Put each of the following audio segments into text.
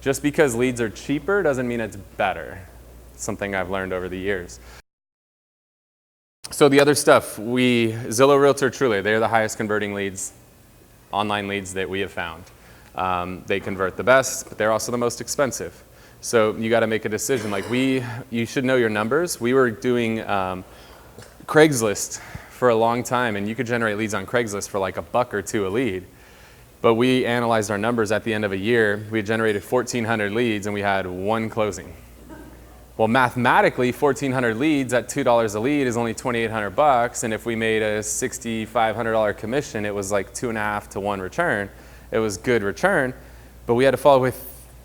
Just because leads are cheaper doesn't mean it's better. It's something I've learned over the years. So the other stuff, Zillow, Realtor, Truly, they're the highest converting leads, online leads that we have found. They convert the best, but they're also the most expensive. So you got to make a decision. Like you should know your numbers. We were doing Craigslist for a long time, and you could generate leads on Craigslist for like $1 or $2 a lead. But we analyzed our numbers at the end of a year. We had generated 1,400 leads, and we had one closing. Well, mathematically, 1,400 leads at $2 a lead is only $2,800, and if we made a $6,500 commission, it was like 2.5 to 1 return. It was good return, but we had to follow with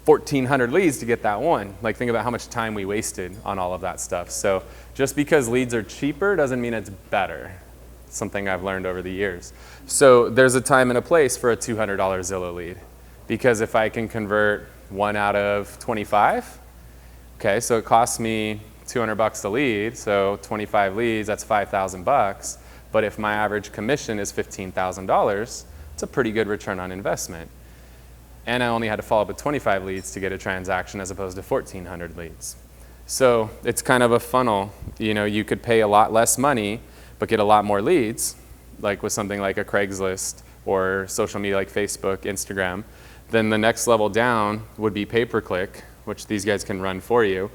1,400 leads to get that one. Like, think about how much time we wasted on all of that stuff. So just because leads are cheaper doesn't mean it's better. It's something I've learned over the years. So there's a time and a place for a $200 Zillow lead, because if I can convert 1 out of 25, okay, so it costs me $200 a lead, so 25 leads, that's $5,000. But if my average commission is $15,000, it's a pretty good return on investment. And I only had to follow up with 25 leads to get a transaction as opposed to 1,400 leads. So it's kind of a funnel. You know, you could pay a lot less money, but get a lot more leads, like with something like a Craigslist or social media like Facebook, Instagram. Then the next level down would be pay-per-click, which these guys can run for you.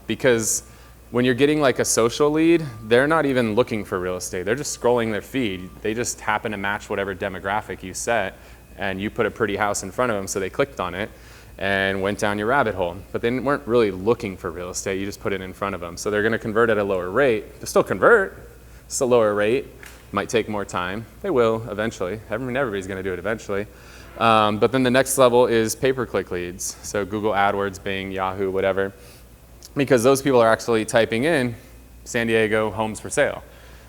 Because when you're getting like a social lead, they're not even looking for real estate. They're just scrolling their feed. They just happen to match whatever demographic you set, and you put a pretty house in front of them, so they clicked on it and went down your rabbit hole. But they weren't really looking for real estate. You just put it in front of them. So they're going to convert at a lower rate. They'll still convert. It's a lower rate. Might take more time. They will eventually. Everybody's going to do it eventually. But then the next level is pay-per-click leads. So Google AdWords, Bing, Yahoo, whatever. Because those people are actually typing in San Diego homes for sale.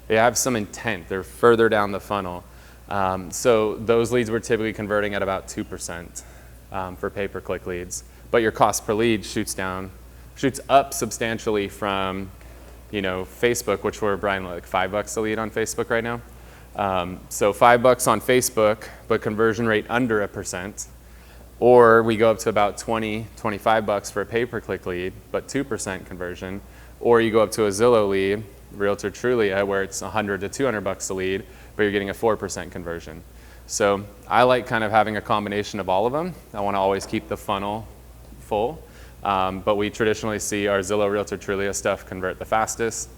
They have some intent. They're further down the funnel. So those leads were typically converting at about 2% for pay-per-click leads. But your cost per lead shoots up substantially from, you know, Facebook, which we're, Brian, like $5 a lead on Facebook right now. So $5 on Facebook, but conversion rate under 1%. Or we go up to about $25 for a pay-per-click lead, but 2% conversion. Or you go up to a Zillow lead, Realtor Truly, where it's $100 to $200 a lead, but you're getting a 4% conversion. So I like kind of having a combination of all of them. I want to always keep the funnel full. But we traditionally see our Zillow, Realtor, Trulia stuff convert the fastest.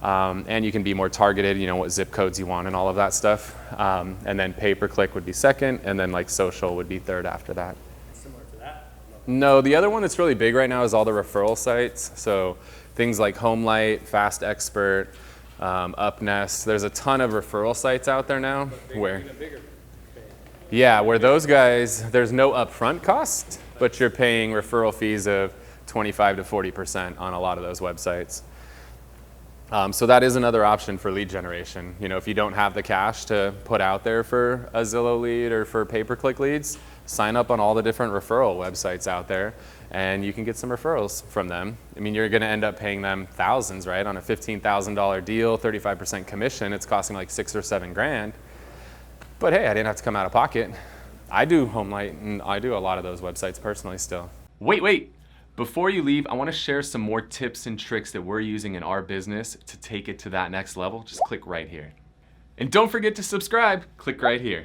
And you can be more targeted, you know, what zip codes you want and all of that stuff. And then pay-per-click would be second, and then like social would be third after that. Similar to that? No, the other one that's really big right now is all the referral sites. So things like HomeLight, Fast Expert, UpNest. There's a ton of referral sites out there now. Where those guys, there's no upfront cost, but you're paying referral fees of 25 to 40% on a lot of those websites. So that is another option for lead generation. You know, if you don't have the cash to put out there for a Zillow lead or for pay-per-click leads, sign up on all the different referral websites out there, and you can get some referrals from them. I mean, you're going to end up paying them thousands, right? On a $15,000 deal, 35% commission, it's costing like $6 or $7 grand. But hey, I didn't have to come out of pocket. I do HomeLight, and I do a lot of those websites personally still. Wait. Before you leave, I want to share some more tips and tricks that we're using in our business to take it to that next level. Just click right here. And don't forget to subscribe. Click right here.